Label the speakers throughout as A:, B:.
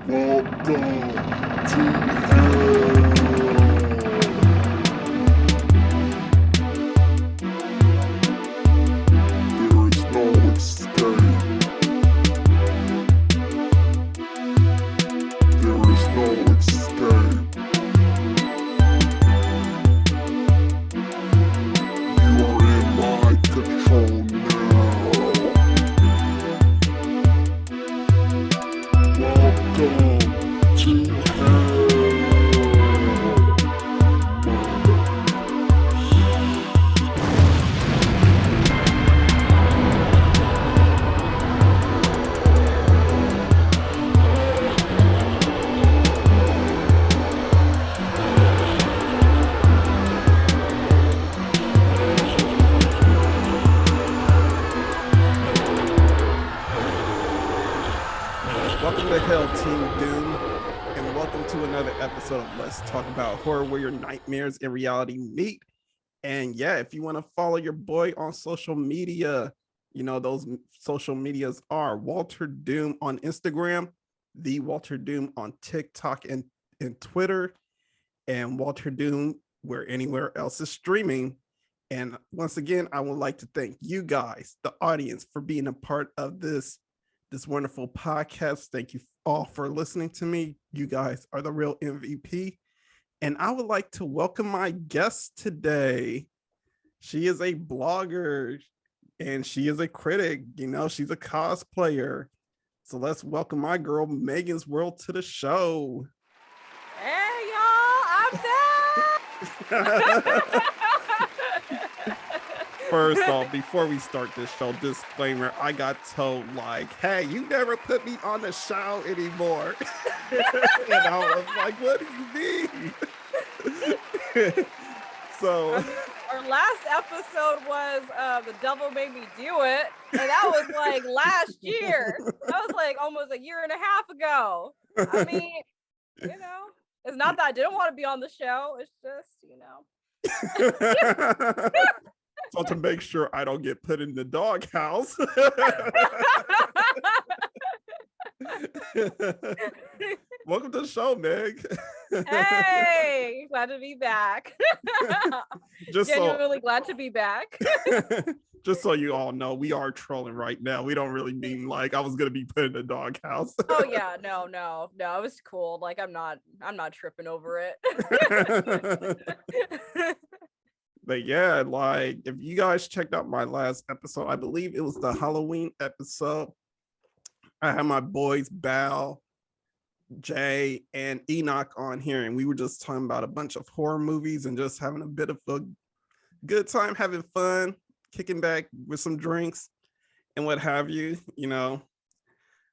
A: Welcome to hell. There is no escape. There is no escape. You are in my control now. Welcome to hell.
B: Welcome to Hell, Team Doom, and welcome to another episode of Let's Talk About Horror, where your nightmares and reality meet. And yeah, if you want to follow your boy on social media, you know, those social medias are Walterdoom on Instagram, the Walterdoom on TikTok and Twitter, and Walterdoom where anywhere else is streaming. And once again, I would like to thank you guys, the audience, for being a part of this wonderful podcast. Thank you all for listening to me. You guys are the real MVP. And I would like to welcome my guest today. She is a blogger and she is a critic. You know, she's a cosplayer. So let's welcome my girl Meaganzworld to the show.
C: Hey y'all, I'm back.
B: First off, before we start this show, disclaimer, I got told like, hey, you never put me on the show anymore. And I was like, what do you mean? So
C: our last episode was The Devil Made Me Do It. And that was like last year. That was like almost a year and a half ago. I mean, you know, it's not that I didn't want to be on the show. It's just, you know.
B: So to make sure I don't get put in the doghouse. Welcome to the show, Meg.
C: Hey, glad to be back. Genuinely glad to be back.
B: Just so you all know, we are trolling right now. We don't really mean like I was gonna be put in the doghouse.
C: Oh yeah, no, it was cool. Like I'm not tripping over it.
B: But yeah, like if you guys checked out my last episode, I believe it was the Halloween episode. I had my boys Bal, Jay, and Enoch on here, and we were just talking about a bunch of horror movies and just having a bit of a good time, having fun, kicking back with some drinks and what have you. You know,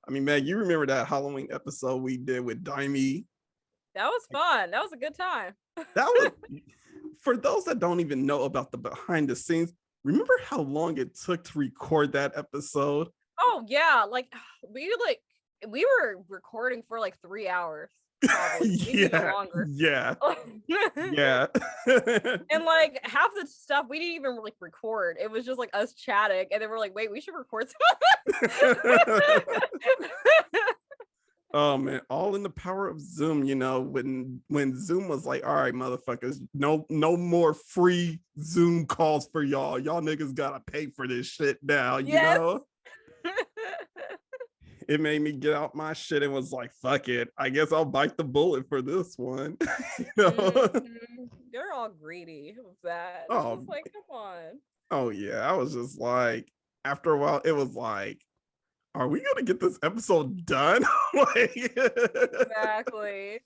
B: I mean, Meg, you remember that Halloween episode we did with Dimey?
C: That was fun. That was a good time.
B: That was. For those that don't even know about the behind the scenes, remember how long it took to record that episode?
C: Oh yeah, like we were recording for like 3 hours. Longer.
B: Yeah.
C: And like half the stuff we didn't even like record. It was just like us chatting, and then we're like, wait, we should record some.
B: Oh man, all in the power of Zoom. You know, when Zoom was like, all right, motherfuckers, no more free Zoom calls for y'all. Y'all niggas gotta pay for this shit now. You know. It made me get out my shit and was like, fuck it, I guess I'll bite the bullet for this one. You know?
C: Mm-hmm. They're all greedy with that. Oh, it's like, come on.
B: Oh yeah, I was just like, after a while, it was like, are we gonna get this episode done? Like,
C: exactly.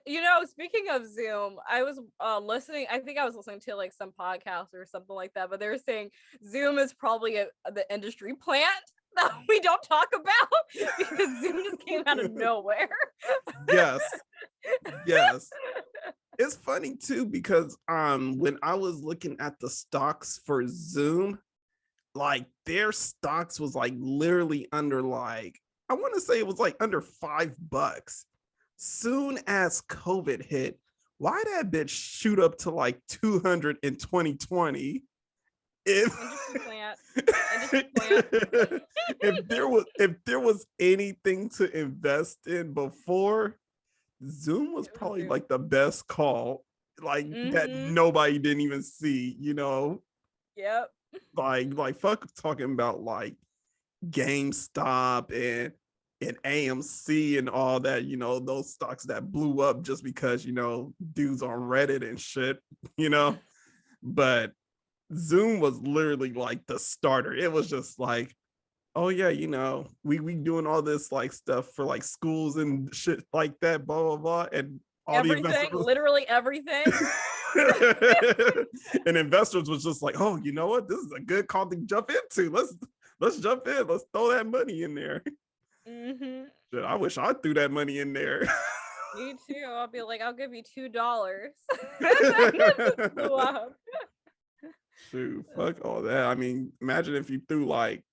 C: You know, speaking of Zoom, I was listening. I think I was listening to like some podcast or something like that, but they were saying Zoom is probably the industry plant that we don't talk about because Zoom just came out of nowhere.
B: Yes. It's funny too because when I was looking at the stocks for Zoom, like their stocks was like literally under like, I want to say it was like under $5. Soon as COVID hit, why that bitch shoot up to like 200 in 2020? if
C: Interesting plant. Interesting plant.
B: if there was anything to invest in before, Zoom was
C: It was
B: probably
C: Zoom.
B: like the best call, like that
C: Mhm.
B: nobody didn't even see, you know,
C: Yep.
B: like fuck talking about like GameStop and AMC and all that, you know, those stocks that blew up just because, you know, dudes on Reddit and shit, you know. But Zoom was literally like the starter. It was just like, oh yeah, you know, we doing all this like stuff for like schools and shit like that, blah blah blah, and all the
C: Everything,
B: investors.
C: literally everything.
B: And investors was just like, oh, you know what? This is a good call to jump into. Let's jump in. Let's throw that money in there.
C: Mm-hmm.
B: Shit, I wish I threw that money in there.
C: Me too. I'll be like, I'll give you $2. Blew up.
B: Shoot, fuck all that. I mean, imagine if you threw like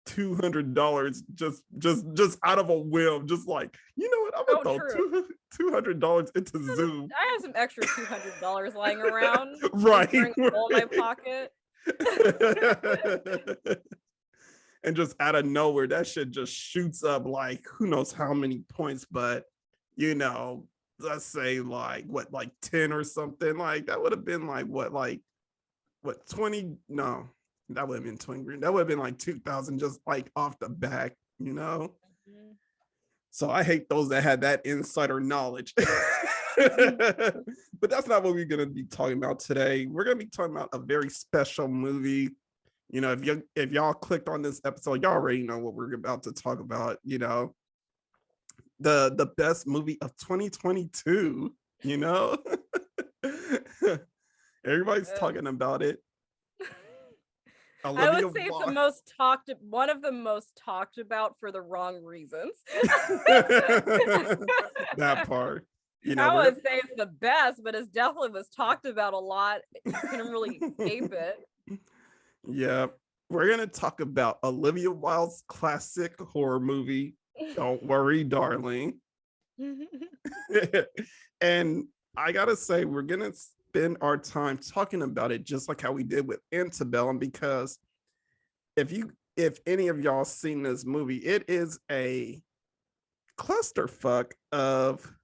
B: $200 just out of a whim, just like, you know what, I'm gonna throw
C: True.
B: $200 into Zoom.
C: I have some extra $200 lying around.
B: Right,
C: During all in my pocket.
B: And just out of nowhere, that shit just shoots up like who knows how many points, but you know, let's say like what, like 10 or something. Like that would have been like what 20? No, that would have been 20 green. That would have been like 2,000 just like off the back, you know.
C: Mhm.
B: So I hate those that had that insider knowledge. But that's not what we're gonna be talking about today. We're gonna be talking about a very special movie. You know, if y'all clicked on this episode, y'all already know what we're about to talk about. You know, the best movie of 2022. You know, everybody's talking about it.
C: I would
B: Olivia
C: say it's
B: Wilde.
C: one of the most talked about for the wrong reasons.
B: That part. You know,
C: I would say it's the best, but it definitely was talked about a lot. You couldn't really escape it.
B: yeah, we're gonna talk about Olivia Wilde's classic horror movie, Don't Worry, Darling. And I gotta say, we're gonna spend our time talking about it just like how we did with Antebellum, because if any of y'all seen this movie, it is a clusterfuck of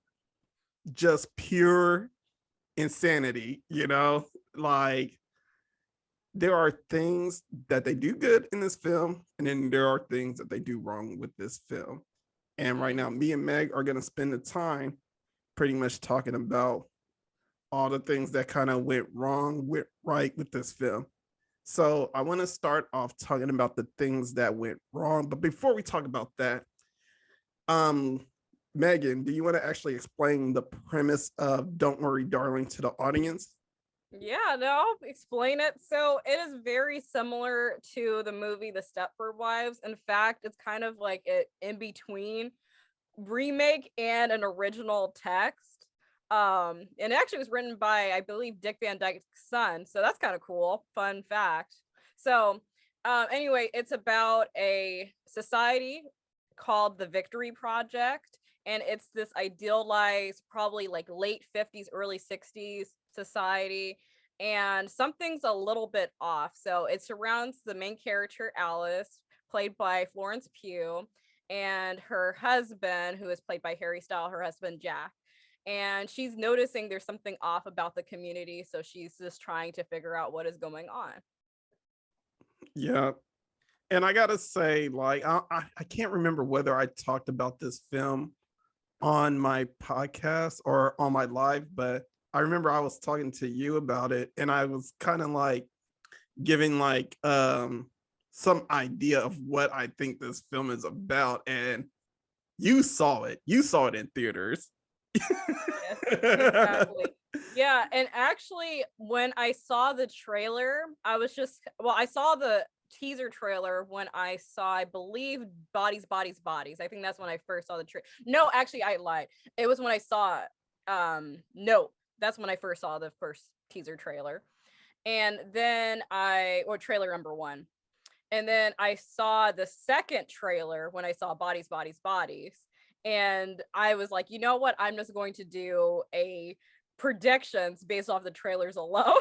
B: just pure insanity, you know, like there are things that they do good in this film, and then there are things that they do wrong with this film. And right now, me and Meg are going to spend the time pretty much talking about all the things that kind of went wrong, went right with this film. So I want to start off talking about the things that went wrong. But before we talk about that, Megan, do you want to actually explain the premise of Don't Worry, Darling to the audience?
C: Yeah, no, I'll explain it. So it is very similar to the movie The Stepford Wives. In fact, it's kind of like an in-between remake and an original text. And it actually was written by, I believe, Dick Van Dyke's son. So that's kind of cool. Fun fact. So anyway, it's about a society called the Victory Project. And it's this idealized, probably like late 50s, early 60s society. And something's a little bit off. So it surrounds the main character, Alice, played by Florence Pugh, and her husband, who is played by Harry Styles, her husband, Jack. And she's noticing there's something off about the community. So she's just trying to figure out what is going on.
B: Yeah. And I gotta say, like, I can't remember whether I talked about this film on my podcast or on my live, but I remember I was talking to you about it, and I was kind of like giving like some idea of what I think this film is about, and you saw it. You saw it in theaters.
C: Yes, exactly. Yeah, and actually, when I saw the trailer, I saw the teaser trailer when I saw, I believe, Bodies, Bodies, Bodies. I think that's when I first saw the trailer. No, actually, I lied. It was when I saw, no, that's when I first saw the first teaser trailer. And then or trailer number one. And then I saw the second trailer when I saw Bodies, Bodies, Bodies. And I was like, you know what? I'm just going to do a predictions based off the trailers alone.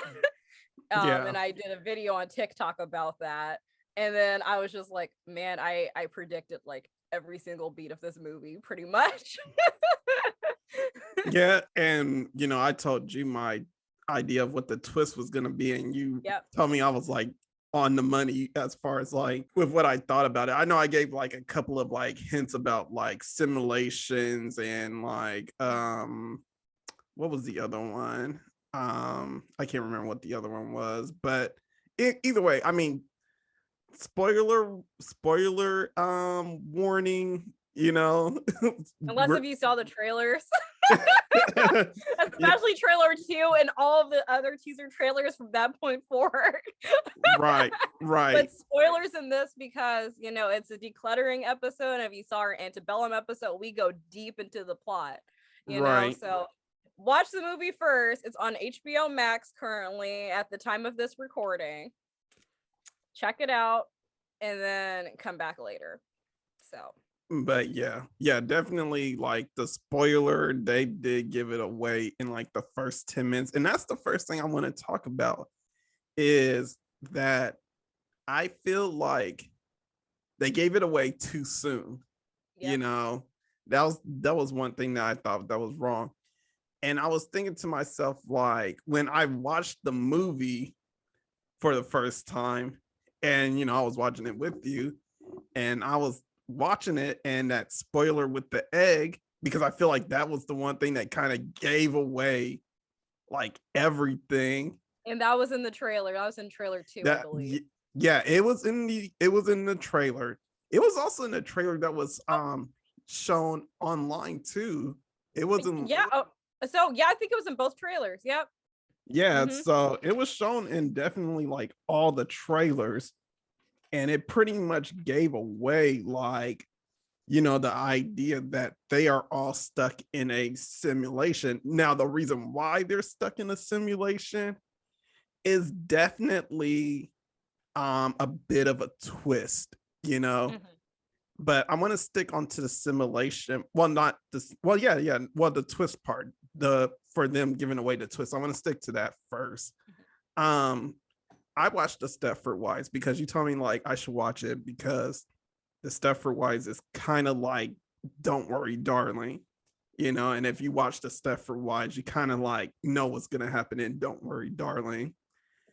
B: Yeah.
C: And I did a video on TikTok about that. And then I was just like, man, I predicted like every single beat of this movie pretty much.
B: Yeah, and I told you my idea of what the twist was gonna be, and you
C: Yep.
B: told me I was like on the money as far as like with what I thought about it. I know I gave like a couple of like hints about like simulations and like what was the other one? I can't remember what the other one was, but either way, I mean, spoiler warning,
C: Unless
B: we're
C: if you saw the trailers. Especially trailer 2 and all of the other teaser trailers from that point forward.
B: right.
C: But spoilers in this because it's a decluttering episode, and if you saw our Antebellum episode, we go deep into the plot,
B: Right.
C: so watch the movie first. It's on HBO Max currently at the time of this recording. Check it out and then come back later. So
B: But yeah, definitely like the spoiler, they did give it away in like the first 10 minutes. And that's the first thing I want to talk about is that I feel like they gave it away too soon.
C: yep.
B: That was one thing that I thought that was wrong. And I was thinking to myself, like, when I watched the movie for the first time, and I was watching it with you, and I was watching it, and that spoiler with the egg, because I feel like that was the one thing that kind of gave away like everything.
C: And that was in the trailer. That was in trailer 2, I believe.
B: Yeah, it was in the trailer. It was also in the trailer that was shown online too. It wasn't.
C: Yeah. So yeah, I think it was in both trailers. Yep.
B: Yeah, so it was shown in definitely like all the trailers, and it pretty much gave away like the idea that they are all stuck in a simulation. Now, the reason why they're stuck in a simulation is definitely a bit of a twist, but I want to stick onto the simulation. Well, not this. Well, yeah. Well, the twist part, for them giving away the twist. I want to stick to that first. I watched the Stepford Wives because you told me like I should watch it because the Stepford Wives is kind of like Don't Worry, Darling, and if you watch the Stepford Wives, you kind of like know what's gonna happen in Don't Worry, Darling.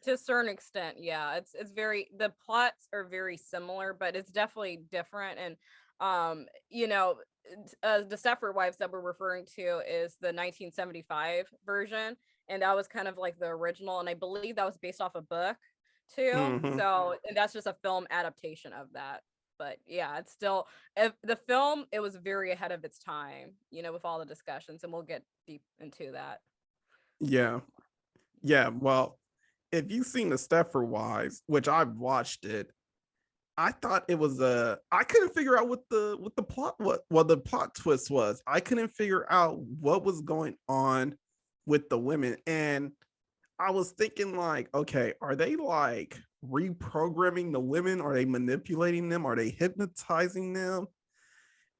C: To a certain extent, yeah. It's very, the plots are very similar, but it's definitely different. And the Stepford Wives that we're referring to is the 1975 version, and that was kind of like the original, and I believe that was based off a book too.
B: Mhm.
C: So, and that's just a film adaptation of that. But yeah, it's still, the film, it was very ahead of its time, with all the discussions, and we'll get deep into that.
B: Yeah. Well, if you've seen the Stepford Wives, which I've watched it, I thought it was I couldn't figure out what the plot, the plot twist was. I couldn't figure out what was going on with the women, and I was thinking like, okay, are they like reprogramming the women? Are they manipulating them? Are they hypnotizing them?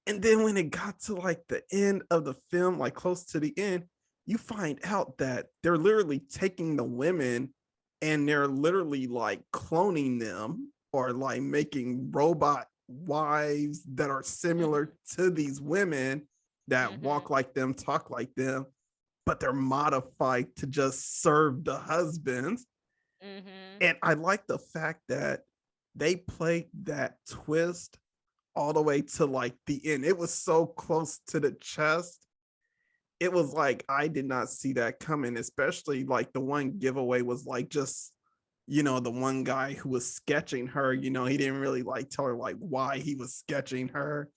B: And then when it got to like the end of the film, like close to the end, you find out that they're literally taking the women and they're literally like cloning them or like making robot wives that are similar to these women that walk like them, talk like them, but they're modified to just serve the husbands. And I like the fact that they played that twist all the way to like the end. It was so close to the chest. It was like I did not see that coming, especially like the one giveaway was like just the one guy who was sketching her, he didn't really like tell her like why he was sketching her.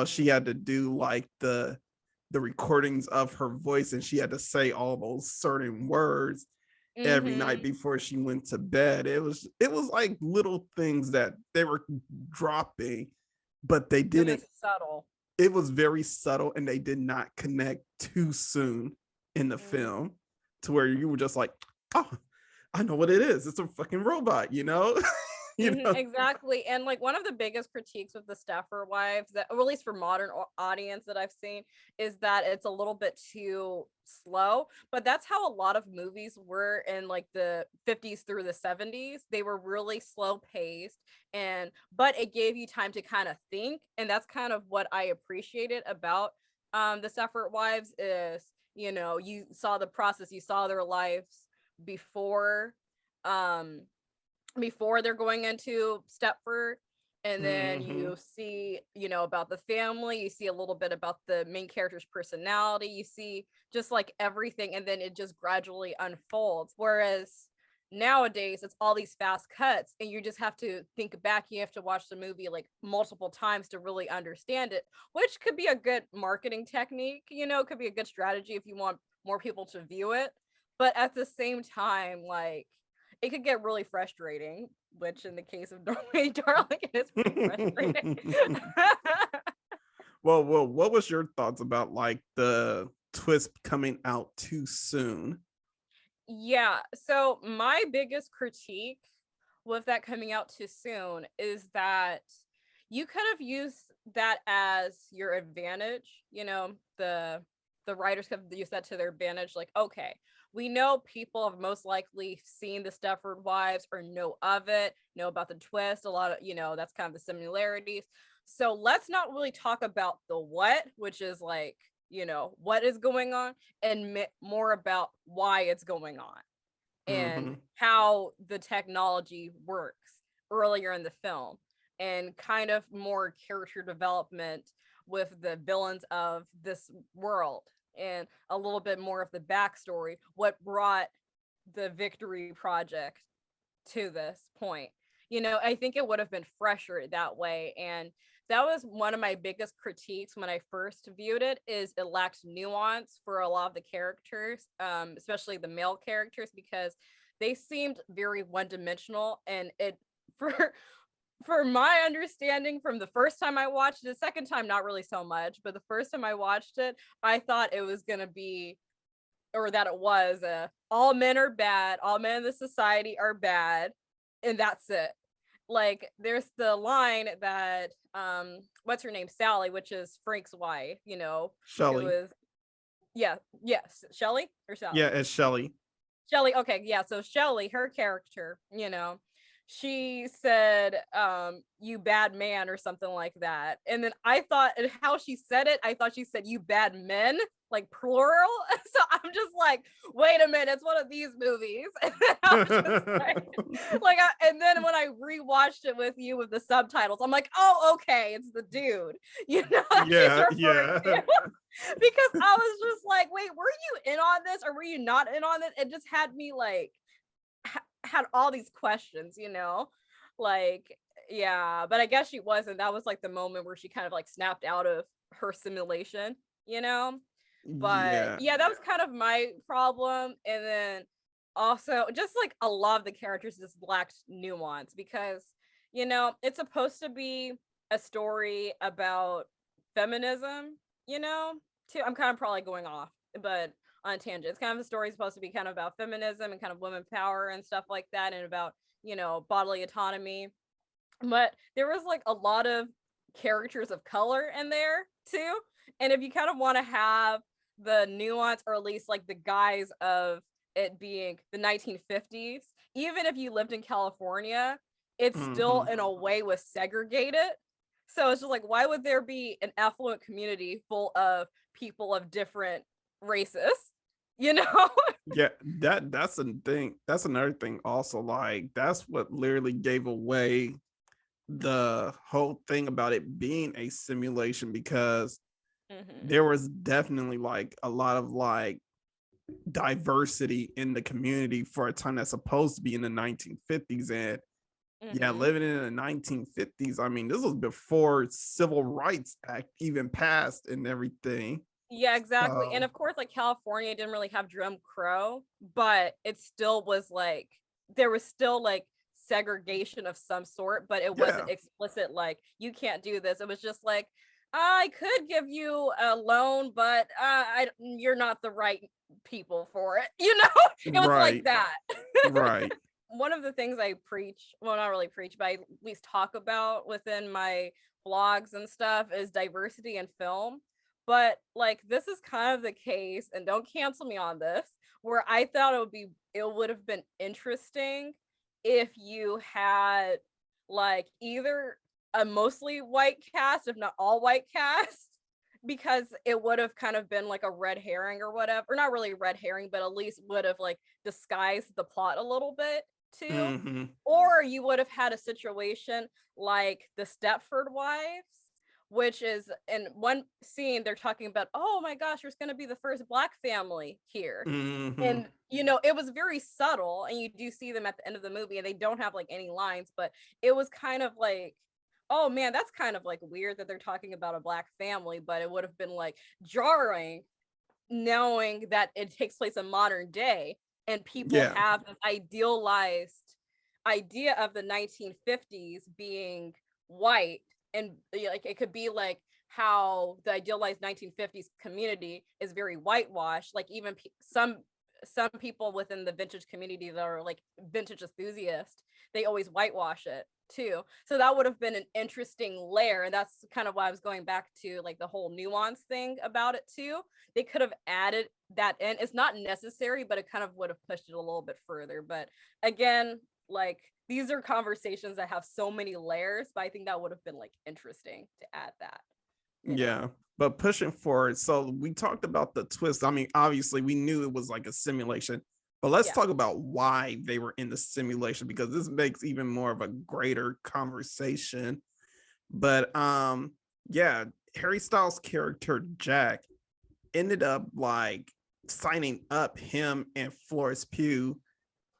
B: She had to do like the recordings of her voice, and she had to say all those certain words every night before she went to bed. It was like little things that they were dropping, but they didn't.
C: It was subtle.
B: It was very subtle, and they did not connect too soon in the film to where you were just like, oh, I know what it is. It's a fucking robot,
C: Exactly. And like one of the biggest critiques with the Stepford Wives, that, or at least for modern audience that I've seen, is that it's a little bit too slow. But that's how a lot of movies were in like the 50s through the 70s. They were really slow paced, and but it gave you time to kind of think. And that's kind of what I appreciated about the Stepford Wives is, you saw the process, you saw their lives before um before they're going into Stepford, and then you see, about the family, you see a little bit about the main character's personality, you see just like everything, and then it just gradually unfolds. Whereas nowadays it's all these fast cuts, and you just have to think back, you have to watch the movie like multiple times to really understand it, which could be a good marketing technique, could be a good strategy if you want more people to view it. But at the same time, like, it could get really frustrating, which in the case of Norway Darling, it is pretty frustrating.
B: Well, what was your thoughts about like the twist coming out too soon?
C: Yeah, so my biggest critique with that coming out too soon is that you could have used that as your advantage. The writers could have used that to their advantage. Like, okay, we know people have most likely seen the Stepford Wives or know of it, know about the twist. A lot of, that's kind of the similarities. So let's not really talk about the what, which is like, what is going on, and more about why it's going on and how the technology works earlier in the film, and kind of more character development with the villains of this world, and a little bit more of the backstory, what brought the Victory Project to this point. I think it would have been fresher that way. And that was one of my biggest critiques when I first viewed it, is it lacked nuance for a lot of the characters, especially the male characters, because they seemed very one-dimensional. And it for my understanding, from the first time I watched it, the second time not really so much, but the first time I watched it, I thought it was gonna be, or that it was, all men are bad, all men in the society are bad, and that's it. Like, there's the line that what's her name, Sally, which is Frank's wife,
B: Shelley.
C: who is, yes, Shelly or Sally?
B: Yeah, it's Shelley.
C: Shelly, okay, yeah, so Shelly, her character, she said, you bad man, or something like that. And then I thought, and how she said it, I thought she said you bad men, like plural. So I'm just like, wait a minute, it's one of these movies. And then I was just and then when I rewatched it with you with the subtitles, I'm like, oh, okay, it's the dude.
B: Yeah.
C: Because I was just like, wait, were you in on this or were you not in on it? It just had me like, had all these questions, like, yeah, but I guess she wasn't. That was like the moment where she kind of like snapped out of her simulation, but yeah, that was kind of my problem. And then also just like a lot of the characters just lacked nuance, because it's supposed to be a story about feminism, too. I'm kind of probably going off, but on a tangent. It's kind of, the story supposed to be kind of about feminism and kind of women power and stuff like that, and about, bodily autonomy. But there was like a lot of characters of color in there too. And if you kind of want to have the nuance, or at least like the guise of it being the 1950s, even if you lived in California, it's still in a way was segregated. So it's just like, why would there be an affluent community full of people of different races?
B: Yeah, that's a thing. That's another thing also. Like, that's what literally gave away the whole thing about it being a simulation, because there was definitely like a lot of like diversity in the community for a time that's supposed to be in the 1950s. And yeah, living in the 1950s, I mean, this was before Civil Rights Act even passed and everything.
C: Yeah, exactly. And of course, like, California didn't really have Jim Crow, but it still was like, there was still like segregation of some sort, but it wasn't explicit, like, you can't do this. It was just like, I could give you a loan, but you're not the right people for it. It was like that.
B: Right.
C: one of the things I preach, well, not really preach, but I at least talk about within my blogs and stuff is diversity in film. But like this is kind of the case, and don't cancel me on this, where I thought it would have been interesting if you had like either a mostly white cast, if not all white cast, because it would have kind of been like a red herring or whatever, or not really red herring, but at least would have like disguised the plot a little bit too.
B: Mm-hmm.
C: Or you would have had a situation like the Stepford Wives, which is in one scene they're talking about, oh my gosh, there's going to be the first Black family here.
B: Mm-hmm.
C: And you know, it was very subtle, and you do see them at the end of the movie and they don't have like any lines, but it was kind of like, oh man, that's kind of like weird that they're talking about a Black family, but it would have been like jarring knowing that it takes place in modern day and people have this idealized idea of the 1950s being white, and like it could be like how the idealized 1950s community is very whitewashed, like even some people within the vintage community that are like vintage enthusiasts, they always whitewash it too. So that would have been an interesting layer, and that's kind of why I was going back to like the whole nuance thing about it too. They could have added that in. It's not necessary, but it kind of would have pushed it a little bit further. But again, like these are conversations that have so many layers, but I think that would have been like interesting to add that.
B: Yeah, but pushing forward. So we talked about the twist. I mean, obviously we knew it was like a simulation, but let's talk about why they were in the simulation, because this makes even more of a greater conversation. But yeah, Harry Styles' character Jack ended up like signing up him and Florence Pugh,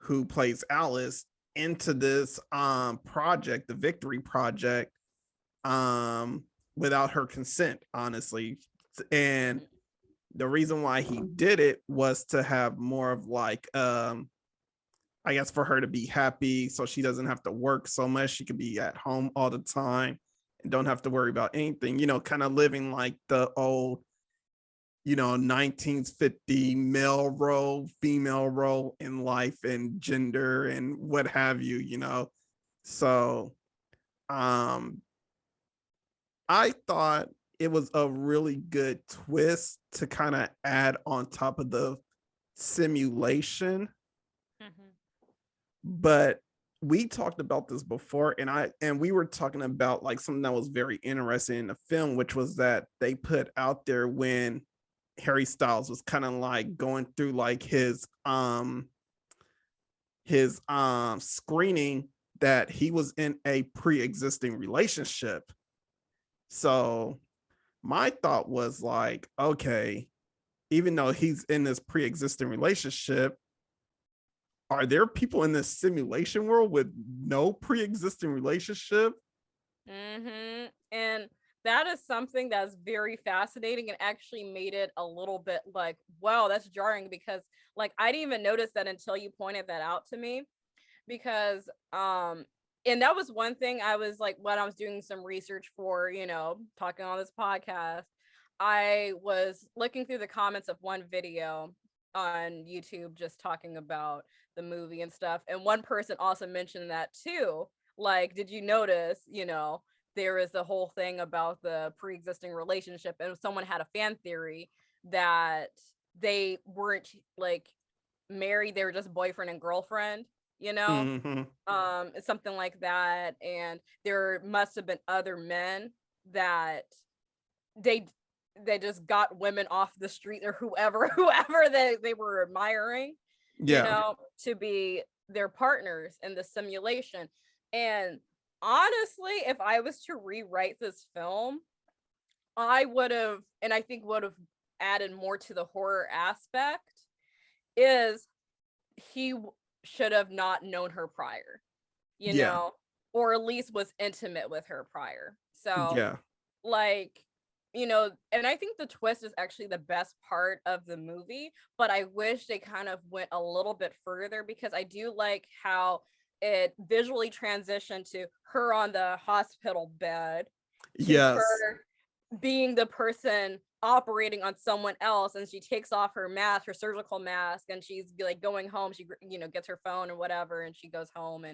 B: who plays Alice, into this project, the Victory Project, without her consent, honestly. And the reason why he did it was to have more of like I guess for her to be happy, so she doesn't have to work so much, she could be at home all the time and don't have to worry about anything, you know, kind of living like the old, you know, 1950 male role, female role in life and gender and what have you, you know. So I thought it was a really good twist to kind of add on top of the simulation. But we talked about this before, and we were talking about like something that was very interesting in the film, which was that they put out there when Harry Styles was kind of like going through like his screening, that he was in a pre-existing relationship. So my thought was like, okay, even though he's in this pre-existing relationship, are there people in this simulation world with no pre-existing relationship?
C: And that is something that's very fascinating, and actually made it a little bit like, wow, that's jarring, because like I didn't even notice that until you pointed that out to me. Because and that was one thing I was like, when I was doing some research for, you know, talking on this podcast, I was looking through the comments of one video on YouTube just talking about the movie and stuff, and one person also mentioned that too, like, did you notice, you know, there is the whole thing about the pre-existing relationship, and someone had a fan theory that they weren't like married, they were just boyfriend and girlfriend, you know. Something like that. And there must have been other men that they just got women off the street, or whoever they were admiring, you know, to be their partners in the simulation. And honestly, if I was to rewrite this film, I would have, and I think would have added more to the horror aspect, is he should have not known her prior, you know, or at least was intimate with her prior. So like, you know, and I think the twist is actually the best part of the movie, but I wish they kind of went a little bit further, because I do like how it visually transitioned to her on the hospital bed, to her being the person operating on someone else, and she takes off her mask, her surgical mask, and she's like going home. She, you know, gets her phone or whatever, and she goes home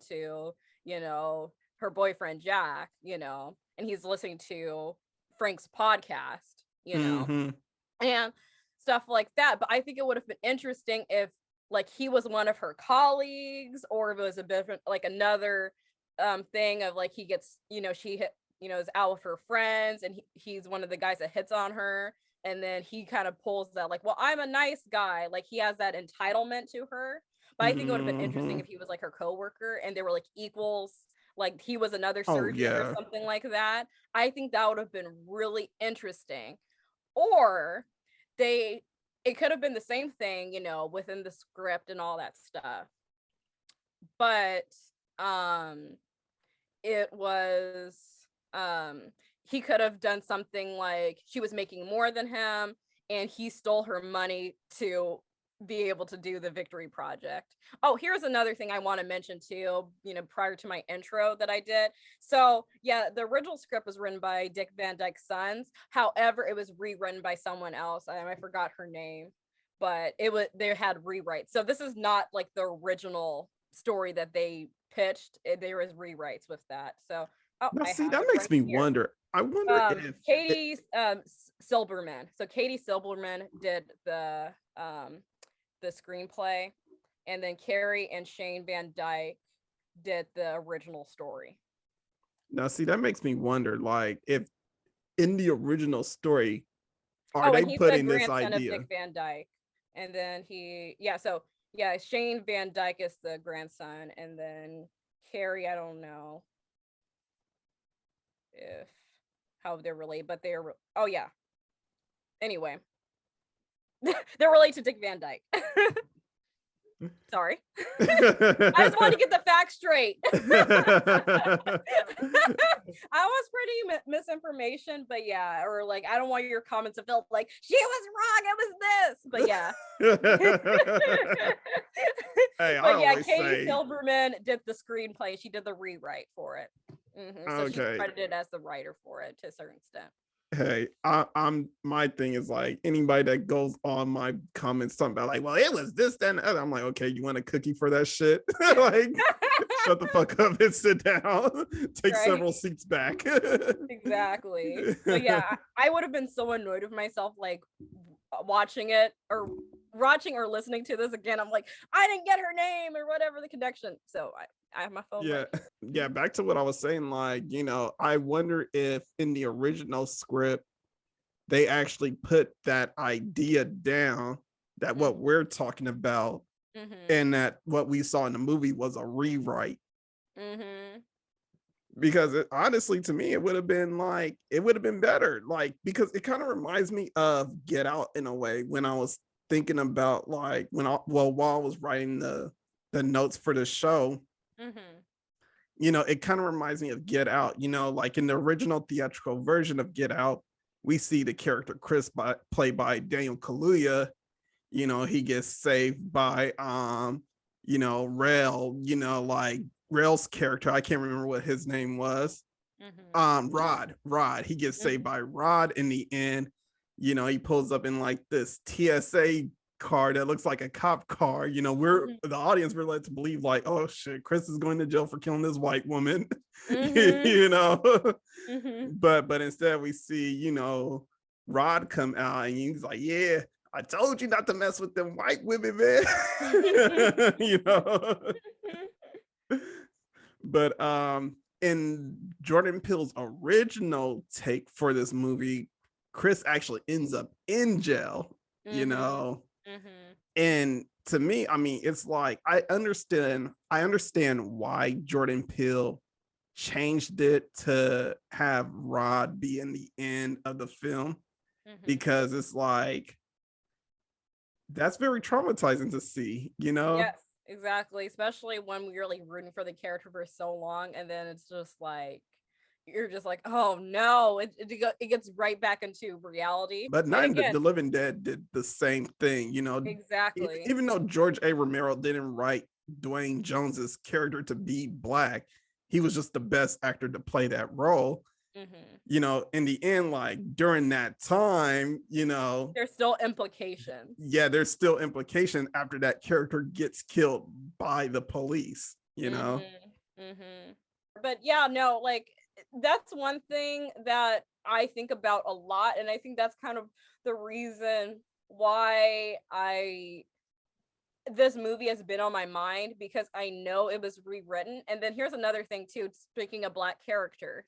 C: to, you know, her boyfriend Jack, you know, and he's listening to Frank's podcast, you know, and stuff like that. But I think it would have been interesting if like he was one of her colleagues, or if it was a different, like another thing of like he gets, you know, she hit, you know, is out with her friends, and he's one of the guys that hits on her, and then he kind of pulls that like, well, I'm a nice guy, like he has that entitlement to her. But I think it would have been interesting if he was like her coworker and they were like equals, like he was another surgeon or something like that. I think that would have been really interesting. Or it could have been the same thing, you know, within the script and all that stuff, but it was he could have done something like she was making more than him and he stole her money to be able to do the Victory Project. Oh, here's another thing I want to mention too, you know, prior to my intro that I did. So yeah, the original script was written by Dick Van Dyke's Sons. However, it was rewritten by someone else. I forgot her name, but they had rewrites. So this is not like the original story that they pitched. There was rewrites with that. So
B: now see, that makes me wonder. I wonder if
C: Katie Silberman. So Katie Silberman did the screenplay, and then Carrie and Shane Van Dyke did the original story.
B: Now see, that makes me wonder, like, if in the original story are they putting this idea
C: of Dick Van Dyke, and then Shane Van Dyke is the grandson, and then Carrie, I don't know if how they're related, but they're anyway. They're related to Dick Van Dyke. Sorry. I just wanted to get the facts straight. I was pretty misinformation, but yeah, or like I don't want your comments to feel like she was wrong, it was this, but yeah.
B: Hey,
C: but yeah, Katie Silberman did the screenplay. She did the rewrite for it. So she's credited as the writer for it to a certain extent.
B: Hey, I'm my thing is like anybody that goes on my comments talking about like, well, it was this, that, and the other. I'm like, okay, you want a cookie for that shit? Like, shut the fuck up and sit down. Take several seats back.
C: Exactly. But yeah, I would have been so annoyed with myself, like watching or listening to this again. I'm like, I didn't get her name or whatever the connection. So I have my phone.
B: Yeah, back to what I was saying, like, you know, I wonder if in the original script they actually put that idea down, that what we're talking about and that what we saw in the movie was a rewrite. Because honestly, to me, it would have been better, like, because it kind of reminds me of Get Out in a way, when I was thinking about like while I was writing the notes for the show. You know, it kind of reminds me of Get Out. You know, like in the original theatrical version of Get Out, we see the character Chris played by Daniel Kaluuya. You know, he gets saved by you know, Rail, you know, like Rail's character, I can't remember what his name was. Rod, he gets saved by Rod in the end. You know, he pulls up in like this TSA car that looks like a cop car. You know, the audience, we're led to believe like, oh shit, Chris is going to jail for killing this white woman. You know. But instead we see, you know, Rod come out and he's like, yeah, I told you not to mess with them white women, man. You know. But in Jordan Peele's original take for this movie, Chris actually ends up in jail, you know. And to me, I mean, it's like I understand why Jordan Peele changed it to have Rod be in the end of the film, because it's like that's very traumatizing to see, you know.
C: Yes, exactly, especially when we're really rooting for the character for so long, and then it's just like you're just like, oh no, it gets right back into reality.
B: But Night of the Living Dead did the same thing, you know.
C: Exactly.
B: Even though George A. Romero didn't write Dwayne Jones's character to be black, he was just the best actor to play that role. You know, in the end, like during that time, you know,
C: there's still implications.
B: Yeah, there's still implication after that character gets killed by the police, you know.
C: But yeah, no, like that's one thing that I think about a lot, and I think that's kind of the reason why this movie has been on my mind, because I know it was rewritten. And then here's another thing too, speaking of Black characters.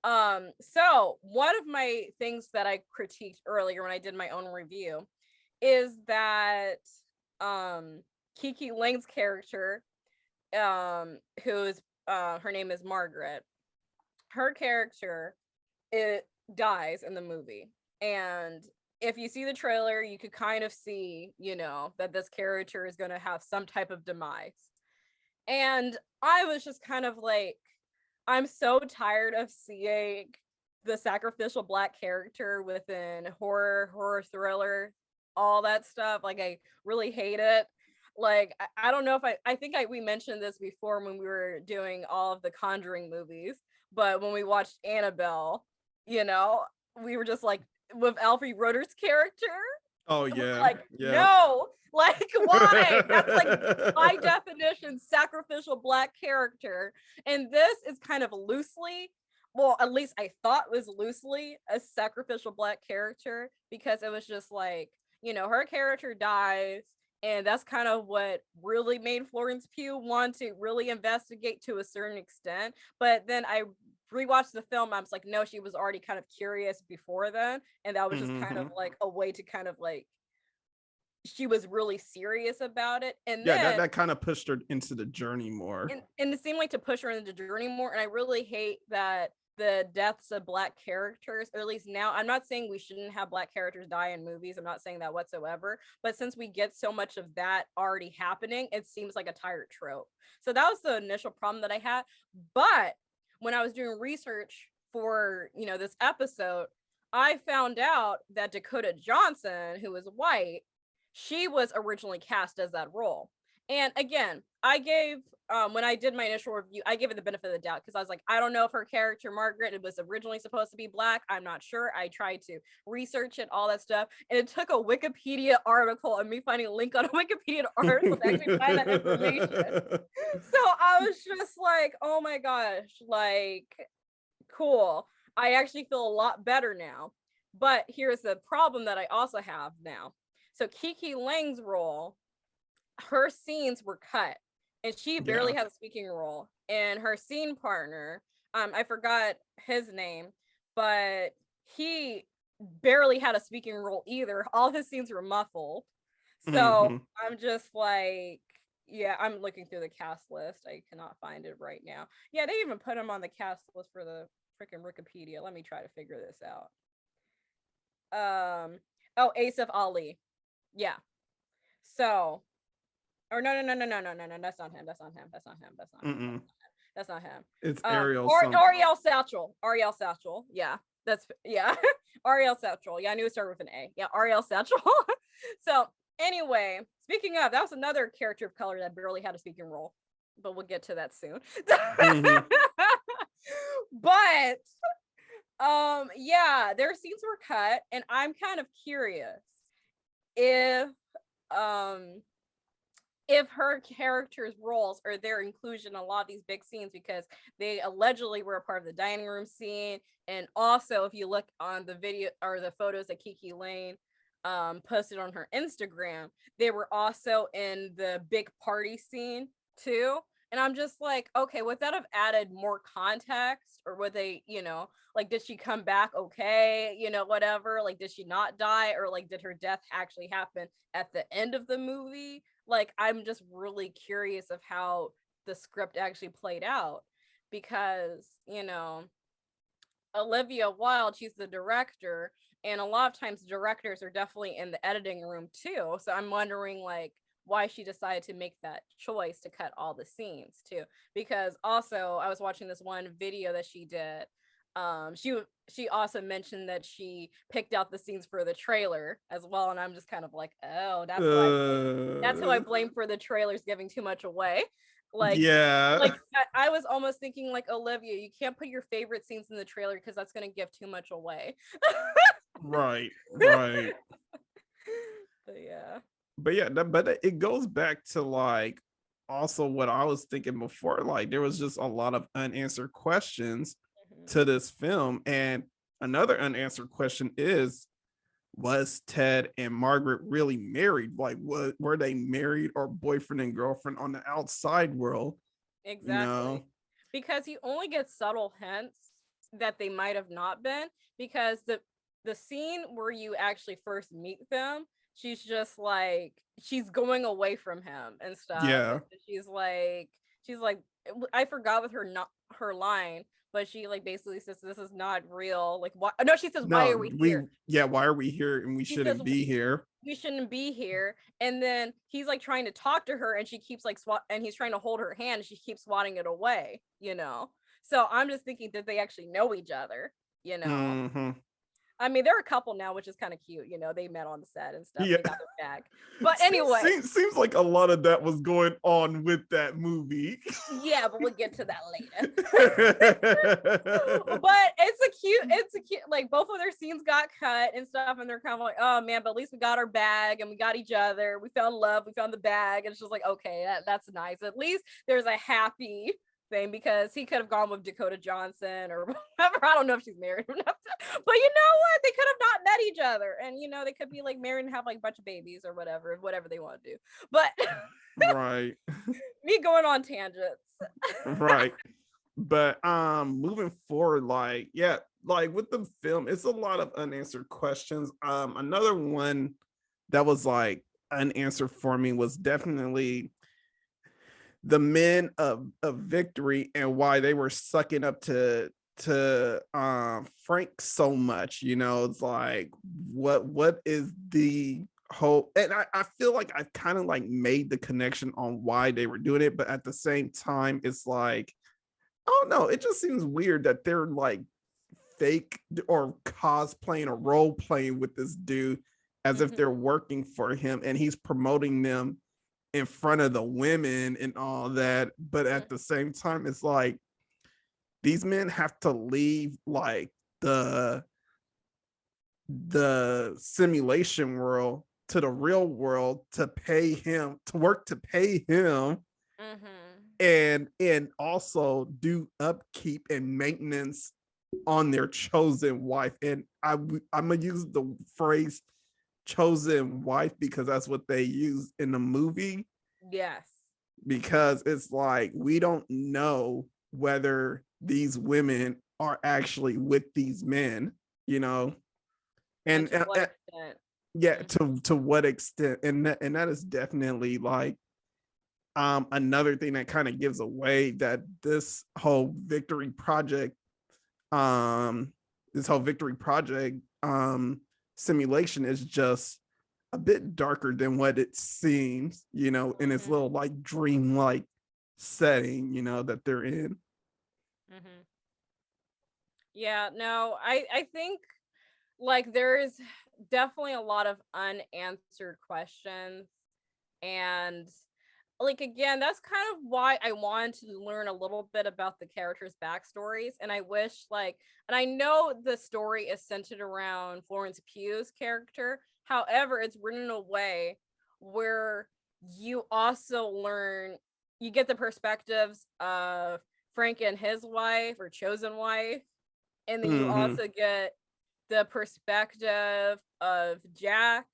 C: So one of my things that I critiqued earlier when I did my own review is that Kiki Lang's character, who is her name is Margaret, her character, it dies in the movie. And if you see the trailer, you could kind of see, you know, that this character is going to have some type of demise. And I was just kind of like, I'm so tired of seeing the sacrificial Black character within horror thriller, all that stuff. Like, I really hate it. Like, I don't know if I think we mentioned this before when we were doing all of the Conjuring movies, but when we watched Annabelle, you know, we were just like, with Alfred Roeder's character.
B: Oh yeah.
C: Like, no, like why? That's like by definition sacrificial Black character. And this is kind of loosely, well, at least I thought was loosely a sacrificial Black character, because it was just like, you know, her character dies, and that's kind of what really made Florence Pugh want to really investigate to a certain extent. But then I rewatched the film, I was like, no, she was already kind of curious before then, and that was just kind of like a way to kind of like, she was really serious about it. And then
B: that kind of pushed her into the journey more,
C: and it seemed like to push her into the journey more. And I really hate that the deaths of Black characters, or at least now, I'm not saying we shouldn't have Black characters die in movies, I'm not saying that whatsoever, but since we get so much of that already happening, it seems like a tired trope. So that was the initial problem that I had. But when I was doing research for, you know, this episode, I found out that Dakota Johnson, who is white, she was originally cast as that role. And again, I gave, when I did my initial review, I gave it the benefit of the doubt, because I was like, I don't know if her character, Margaret, was originally supposed to be Black. I'm not sure. I tried to research it, all that stuff. And it took a Wikipedia article and me finding a link on a Wikipedia article to actually find that information. So I was just like, oh my gosh, like, cool. I actually feel a lot better now. But here's the problem that I also have now. So Kiki Lang's role, her scenes were cut, and she barely had a speaking role. And her scene partner, I forgot his name, but he barely had a speaking role either. All his scenes were muffled. So I'm just like, yeah, I'm looking through the cast list. I cannot find it right now. Yeah, they even put him on the cast list for the freaking Wikipedia. Let me try to figure this out. Oh, Asif Ali. Yeah. So, or no, that's not him. That's not him.
B: It's Ariel.
C: Ariel Satchel. Yeah, Ariel Satchel. Yeah, I knew it started with an A. Yeah, Ariel Satchel. So anyway, speaking of, that was another character of color that barely had a speaking role, but we'll get to that soon. But yeah, their scenes were cut, and I'm kind of curious if her character's roles or their inclusion in a lot of these big scenes, because they allegedly were a part of the dining room scene. And also, if you look on the video or the photos that Kiki Lang posted on her Instagram, they were also in the big party scene too. And I'm just like, okay, would that have added more context? Or would they, you know, like, did she come back okay? You know, whatever. Like, did she not die? Or like, did her death actually happen at the end of the movie? Like, I'm just really curious of how the script actually played out. Because, you know, Olivia Wilde, she's the director. And a lot of times directors are definitely in the editing room too. So I'm wondering, like, why she decided to make that choice to cut all the scenes too. Because also I was watching this one video that she did. She also mentioned that she picked out the scenes for the trailer as well, and I'm just kind of like, oh, that's who I blame for the trailers giving too much away. Like,
B: Yeah.
C: I was almost thinking like, Olivia, you can't put your favorite scenes in the trailer because that's gonna give too much away.
B: Right.
C: But yeah.
B: But yeah, but it goes back to like also what I was thinking before. Like there was just a lot of unanswered questions
C: Mhm.
B: to this film. And another unanswered question is, was Ted and Margaret really married? Like, were they married or boyfriend and girlfriend on the outside world? You
C: Exactly.
B: know?
C: Because you only get subtle hints that they might have not been, because the scene where you actually first meet them, she's just like she's going away from him and stuff.
B: Yeah.
C: And she's like I forgot with her not her line, but she like basically says this is not real. Like why no, she says, why
B: No,
C: are we here?
B: why are we here and we
C: She says
B: shouldn't be here?
C: we shouldn't be here. And then he's like trying to talk to her and she keeps like and he's trying to hold her hand and she keeps swatting it away, you know. So I'm just thinking, did they actually know each other, you know?
B: Mm-hmm.
C: I mean, they're a couple now, which is kind of cute, you know. They met on the set and stuff,
B: Yeah.
C: they got their bag. But anyway,
B: Seems like a lot of that was going on with that movie.
C: yeah, but we'll get to that later. But it's a cute, like both of their scenes got cut and stuff, and they're kind of like, oh man, but at least we got our bag and we got each other. We found love, we found the bag. And it's just like, okay, that's nice. At least there's a happy thing, because he could have gone with Dakota Johnson or whatever. I don't know if she's married or not. But you know what? They could have not met each other. And you know, they could be like married and have like a bunch of babies or whatever they want to do. But
B: Right.
C: me going on tangents.
B: Right. But moving forward, like, yeah, like with the film, it's a lot of unanswered questions. Another one that was like unanswered for me was definitely the men of Victory and why they were sucking up to Frank so much. You know, it's like what is the whole, and I feel like I kind of like made the connection on why they were doing it, but at the same time, it's like, oh no, it just seems weird that they're like fake or cosplaying or role playing with this dude as if they're working for him and he's promoting them in front of the women and all that. But at the same time, it's like these men have to leave like the simulation world to the real world to pay him to work to pay him and also do upkeep and maintenance on their chosen wife. And I'm gonna use the phrase chosen wife because that's what they use in the movie.
C: Yes.
B: Because it's like we don't know whether these women are actually with these men, you know, and
C: to what extent?
B: yeah, to what extent, and that is definitely like another thing that kind of gives away that um this whole victory project simulation is just a bit darker than what it seems, you know, in its little like dream-like setting, you know, that they're in.
C: Yeah, no, I think like there's definitely a lot of unanswered questions. And like again, that's kind of why I wanted to learn a little bit about the characters' backstories. And I wish like, and I know the story is centered around Florence Pugh's character. However, it's written in a way where you also learn, you get the perspectives of Frank and his wife or chosen wife. And then you also get the perspective of Jack,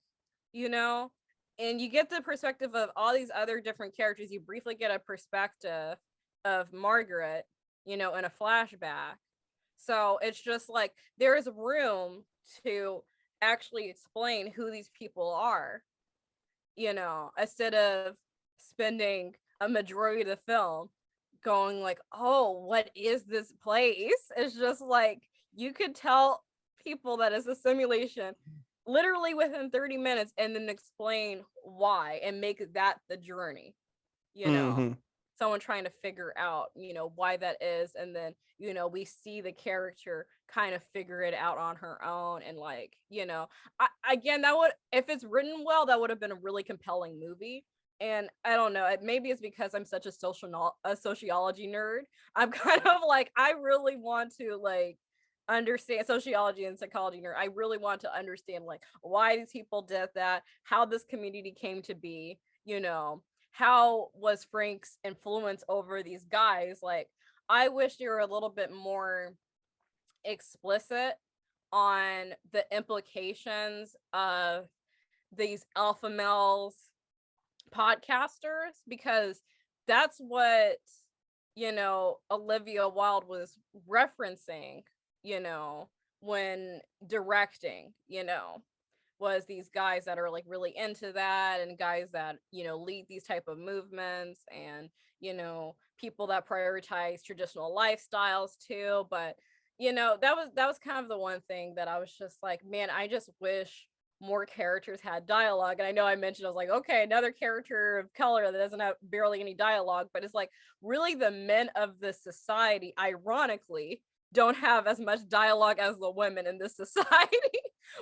C: you know, and you get the perspective of all these other different characters. You briefly get a perspective of Margaret, you know, in a flashback. So it's just like there is room to actually explain who these people are, you know, instead of spending a majority of the film going like, oh, what is this place? It's just like you could tell people that it's a simulation literally within 30 minutes and then explain why and make that the journey, you know. Someone trying to figure out, you know, why that is, and then, you know, we see the character kind of figure it out on her own. And like, you know, again, that would, if it's written well, that would have been a really compelling movie. and I don't know, maybe it's because I'm such a sociology nerd. I'm kind of like, I really want to like understand sociology and psychology nerd. I really want to understand like why these people did that, how this community came to be, how was Frank's influence over these guys. Like, I wish they were a little bit more explicit on the implications of these alpha males podcasters, because that's what Olivia Wilde was referencing, when directing, was these guys that are like really into that, and guys that lead these type of movements, and people that prioritize traditional lifestyles too. But that was kind of the one thing that I was just like, man, I just wish more characters had dialogue. And I know I mentioned, I was like, okay, another character of color that doesn't have barely any dialogue, but it's like really the men of the society, ironically, don't have as much dialogue as the women in this society.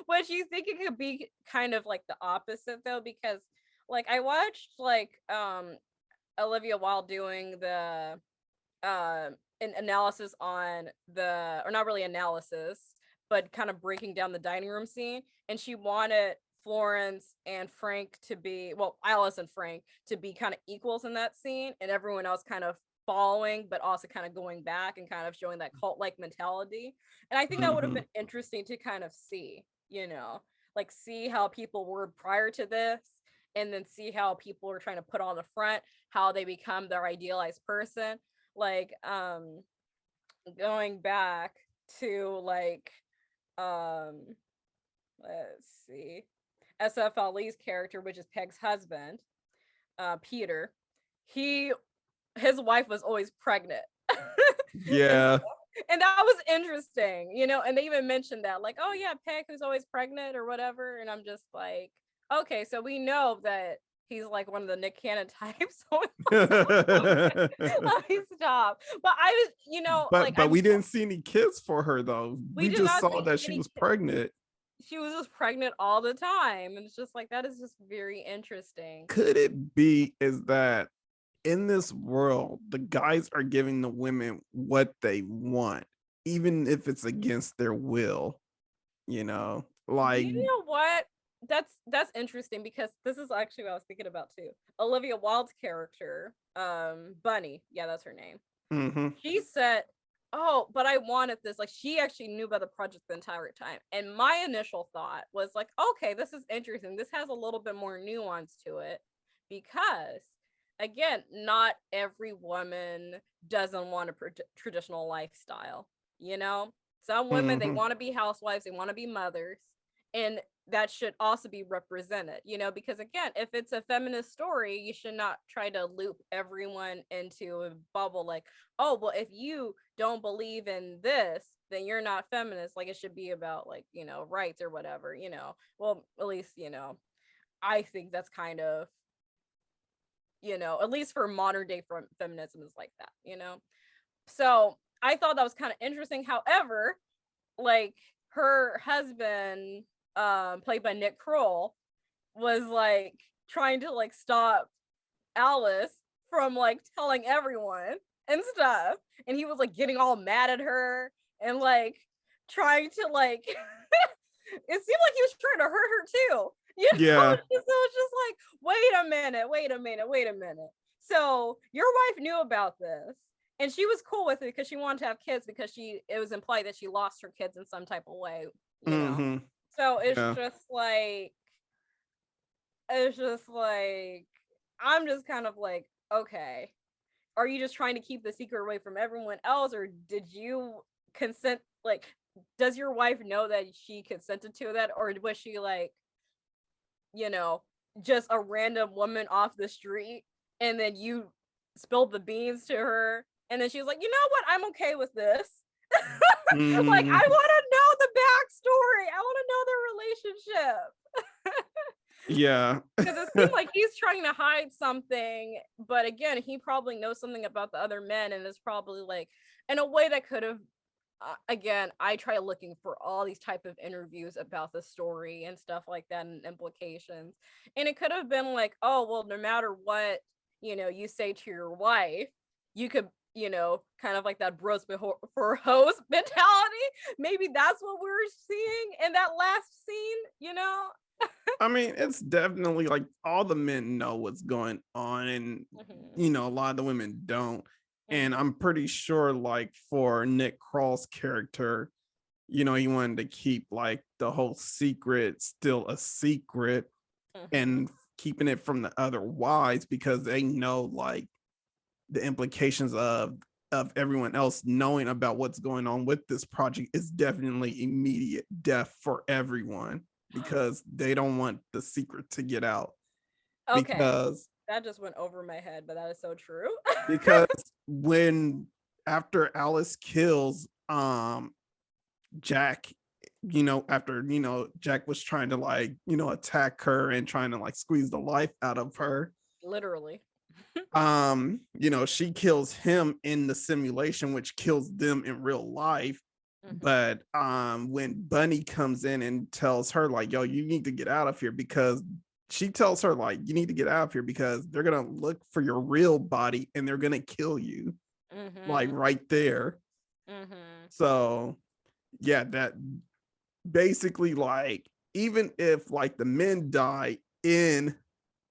C: Which you think it could be kind of like the opposite though, because like I watched like Olivia Wilde doing the an analysis on the, or not really analysis, but kind of breaking down the dining room scene, and she wanted Florence and Frank to be, well, Alice and Frank to be kind of equals in that scene, and everyone else kind of following, but also kind of going back and kind of showing that cult-like mentality. And I think that would have been interesting to kind of see, like see how people were prior to this, and then see how people are trying to put on the front, how they become their idealized person. Like going back to like let's see, SF Ali's character, which is Peg's husband, Peter, his wife was always pregnant.
B: Yeah.
C: And that was interesting, and they even mentioned that, like, oh yeah, Peg who's always pregnant or whatever. And I'm just like, okay, so we know that he's like one of the Nick Cannon types. Let me stop. But I was,
B: but we didn't see any kids for her though. We
C: did
B: just
C: not
B: saw
C: see
B: that she
C: any
B: was
C: kids.
B: pregnant.
C: She was just pregnant all the time. And it's just like, that is just very interesting.
B: Could it be is that in this world, the guys are giving the women what they want, even if it's against their will, like,
C: you know what? That's interesting, because this is actually what I was thinking about too. Olivia Wilde's character, Bunny, yeah, that's her name. She said, oh, but I wanted this. Like, she actually knew about the project the entire time. And my initial thought was like, okay, this is interesting. This has a little bit more nuance to it, because again, not every woman doesn't want a traditional lifestyle. Some women, they want to be housewives, they want to be mothers, and that should also be represented, because again, if it's a feminist story, you should not try to loop everyone into a bubble like, oh, well, if you don't believe in this, then you're not feminist. Like, it should be about like, rights or whatever, well, at least, I think that's kind of, at least for modern day feminism is like that, so I thought that was kind of interesting. However, like, her husband, played by Nick Kroll, was like trying to like stop Alice from like telling everyone and stuff, and he was like getting all mad at her and like trying to like it seemed like he was trying to hurt her too.
B: Yeah.
C: So it's just like, wait a minute. So your wife knew about this, and she was cool with it because she wanted to have kids, because it was implied that she lost her kids in some type of way, So it's just like, I'm just kind of like, okay, are you just trying to keep the secret away from everyone else, or did you consent? Like, does your wife know that she consented to that, or was she like, just a random woman off the street, and then you spilled the beans to her, and then she was like, you know what, I'm okay with this. Like, I want to know the backstory. I want to know their relationship.
B: Yeah.
C: Because it seemed like he's trying to hide something, but again, he probably knows something about the other men, and is probably like, in a way that could have again, I try looking for all these type of interviews about the story and stuff like that and implications. And it could have been like, oh, well, no matter what, you say to your wife, you could, kind of like that bros for hoes mentality. Maybe that's what we're seeing in that last scene.
B: I mean, it's definitely like all the men know what's going on, and a lot of the women don't. And I'm pretty sure, like, for Nick Kroll's character, he wanted to keep like the whole secret still a secret and keeping it from the other wives, because they know like the implications of everyone else knowing about what's going on with this project is definitely immediate death for everyone, because they don't want the secret to get out.
C: Okay.
B: Because
C: that just went over my head, but that is so true.
B: because after Alice kills Jack, after Jack was trying to like attack her and trying to like squeeze the life out of her,
C: literally,
B: she kills him in the simulation, which kills them in real life. But when Bunny comes in and tells her like, yo, you need to get out of here, because she tells her like, you need to get out of here because they're gonna look for your real body and they're gonna kill you, like right there. So yeah, that basically, like, even if like the men die and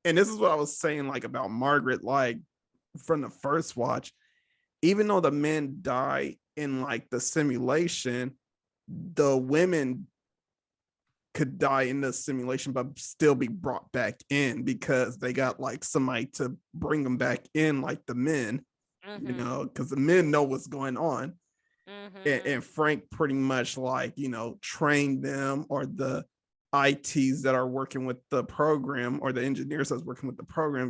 B: this is what I was saying like about Margaret, like from the first watch, even though the men die in like the simulation, the women could die in the simulation but still be brought back in, because they got like somebody to bring them back in, like the men, because the men know what's going on. And Frank pretty much like trained them, or the ITs that are working with the program, or the engineers that's working with the program,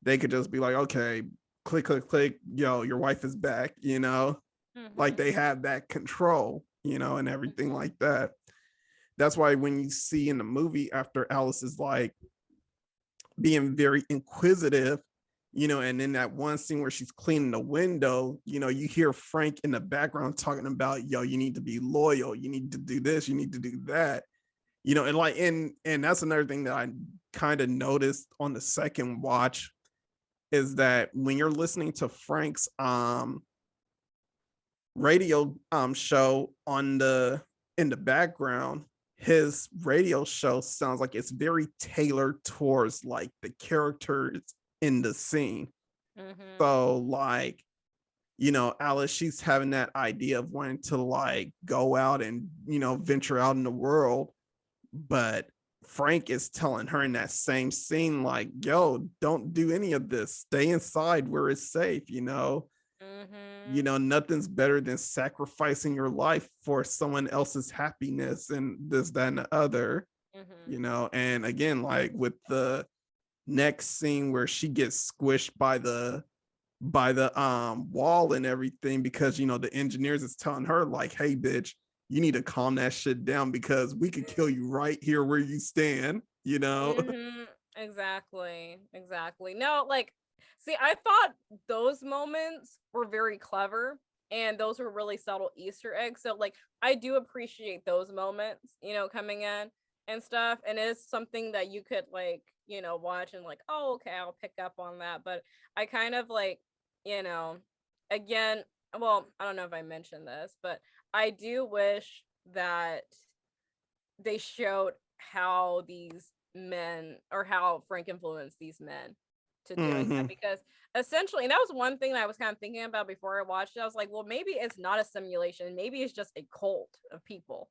B: they could just be like, okay, click, click, click, yo, your wife is back, like they have that control, and everything like that. That's why when you see in the movie, after Alice is like being very inquisitive, and in that one scene where she's cleaning the window, you hear Frank in the background talking about, yo, you need to be loyal, you need to do this, you need to do that, and like, and that's another thing that I kind of noticed on the second watch, is that when you're listening to Frank's radio show in the background, his radio show sounds like it's very tailored towards like the characters in the scene. So like, Alice, she's having that idea of wanting to like go out and venture out in the world, but Frank is telling her in that same scene like, yo, don't do any of this, stay inside where it's safe. Nothing's better than sacrificing your life for someone else's happiness and this, that, and the other. And again, like with the next scene where she gets squished by the wall and everything, because the engineers is telling her like, hey bitch, you need to calm that shit down, because we could kill you right here where you stand.
C: Exactly. No, like, see, I thought those moments were very clever, and those were really subtle Easter eggs. So like, I do appreciate those moments, coming in and stuff. And it's something that you could like, watch and like, oh, okay, I'll pick up on that. But I kind of like, again, well, I don't know if I mentioned this, but I do wish that they showed how these men, or how Frank influenced these men to doing that, because essentially, and that was one thing that I was kind of thinking about before I watched it. I was like, well, maybe it's not a simulation, maybe it's just a cult of people.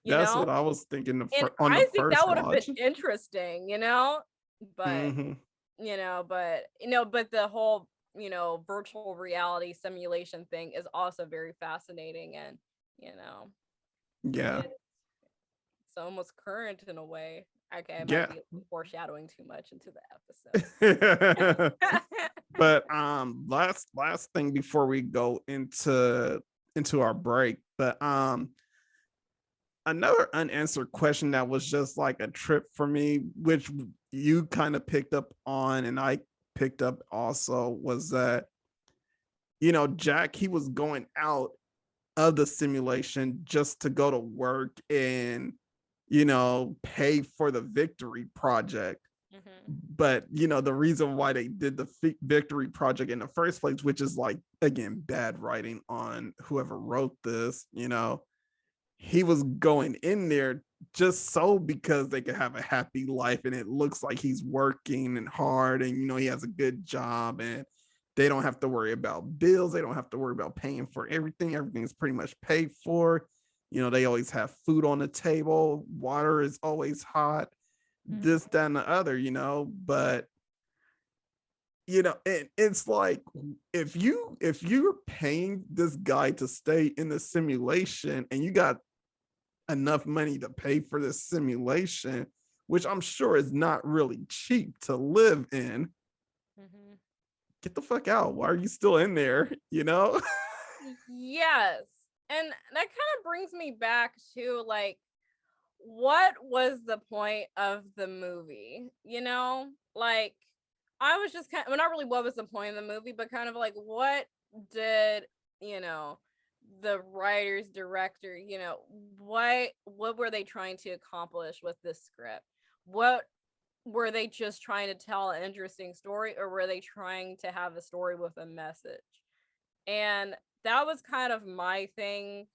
B: That's what I was thinking
C: and I think that would have been interesting, but but the whole virtual reality simulation thing is also very fascinating, and
B: yeah,
C: it's almost current in a way. Okay, I might be foreshadowing too much into the
B: episode. But last thing before we go into our break, but another unanswered question that was just like a trip for me, which you kind of picked up on and I picked up also, was that Jack, he was going out of the simulation just to go to work and, pay for the victory project. But, the reason why they did the victory project in the first place, which is like, again, bad writing on whoever wrote this, he was going in there just so because they could have a happy life, and it looks like he's working and hard, and he has a good job, and they don't have to worry about bills. They don't have to worry about paying for everything. Everything is pretty much paid for. They always have food on the table. Water is always hot. This, that, and the other, but it's like if you're paying this guy to stay in the simulation and you got enough money to pay for this simulation, which I'm sure is not really cheap to live in, get the fuck out. Why are you still in there?
C: Yes. And that kind of brings me back to like, what was the point of the movie? Like, I was just well, not really what was the point of the movie, but kind of like, what did, the writers, director, what were they trying to accomplish with this script? What were they just trying to tell an interesting story, or were they trying to have a story with a message? And that was kind of my thing.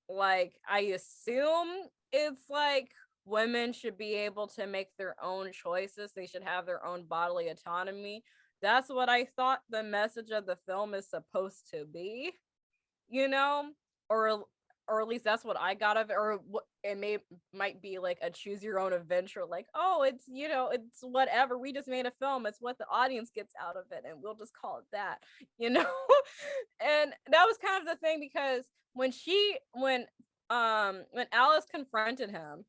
C: Like, I assume it's like women should be able to make their own choices. They should have their own bodily autonomy. That's what I thought the message of the film is supposed to be, or at least that's what I got of it. Or it might be like a choose your own adventure, like, oh, it's it's whatever, we just made a film, it's what the audience gets out of it, and we'll just call it that. And that was kind of the thing, because when Alice confronted him,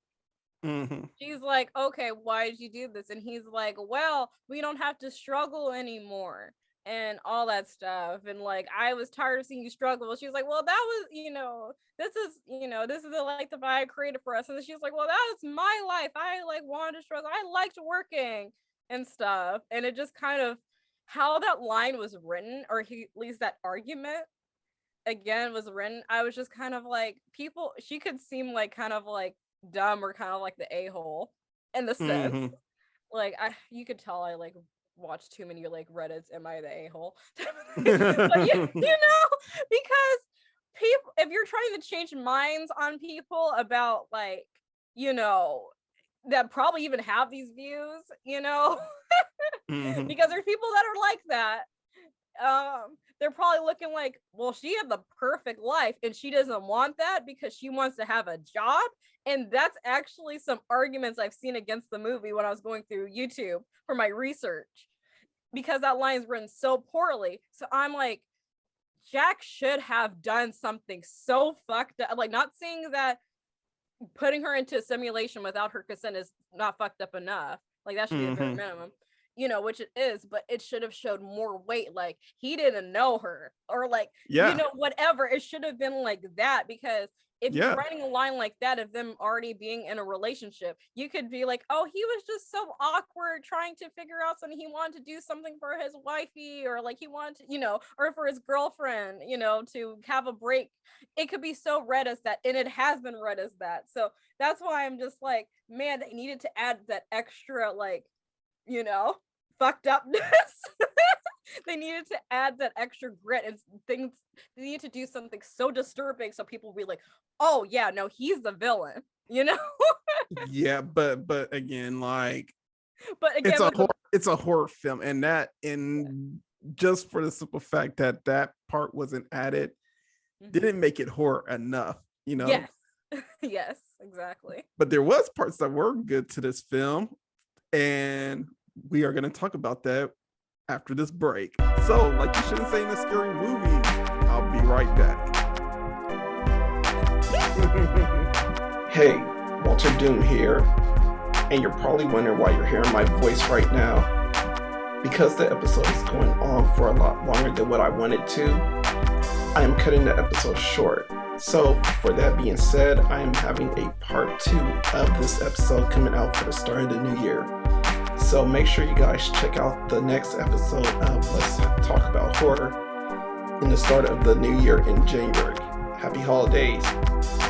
C: she's like, okay, why did you do this? And he's like, well, we don't have to struggle anymore and all that stuff, and like, I was tired of seeing you struggle. She's like, well, that was this is the life that I created for us. And she's like, well, that was my life, I like wanted to struggle, I liked working and stuff. And it just kind of, how that line was written, or at least that argument again was written, I was just kind of like, she could seem like kind of like dumb, or kind of like the a-hole in the sense. Like, you could tell I like watch too many like Reddits, am I the a-hole? But because people, if you're trying to change minds on people about like, that probably even have these views, because there's people that are like that, they're probably looking like, well, she had the perfect life and she doesn't want that because she wants to have a job. And that's actually some arguments I've seen against the movie when I was going through YouTube for my research, because that line is written so poorly. So I'm like, Jack should have done something so fucked up. Like, not saying that putting her into a simulation without her consent is not fucked up enough. Like, that should be the bare minimum, which it is, but it should have showed more weight. Like, he didn't know her, or like, whatever. It should have been like that, because if you're writing a line like that of them already being in a relationship, you could be like, oh, he was just so awkward trying to figure out something. He wanted to do something for his wifey, or like he wanted to, or for his girlfriend, to have a break. It could be so read as that, and it has been read as that. So that's why I'm just like, man, they needed to add that extra, like, fucked upness. They needed to add that extra grit and things. They need to do something so disturbing so people will be like, oh yeah, no, he's the villain,
B: Yeah, but again, like, it's a horror film, and just for the simple fact that part wasn't added, didn't make it horror enough,
C: Yes. Yes, exactly.
B: But there was parts that were good to this film, and we are going to talk about that after this break. So, like you shouldn't say in a scary movie, I'll be right back.
D: Hey, Walterdoom here, and you're probably wondering why you're hearing my voice right now. Because the episode is going on for a lot longer than what I wanted to, I am cutting the episode short. So, for that being said, I am having a part 2 of this episode coming out for the start of the new year. So make sure you guys check out the next episode of Let's Talk About Horror in the start of the new year in January. Happy holidays.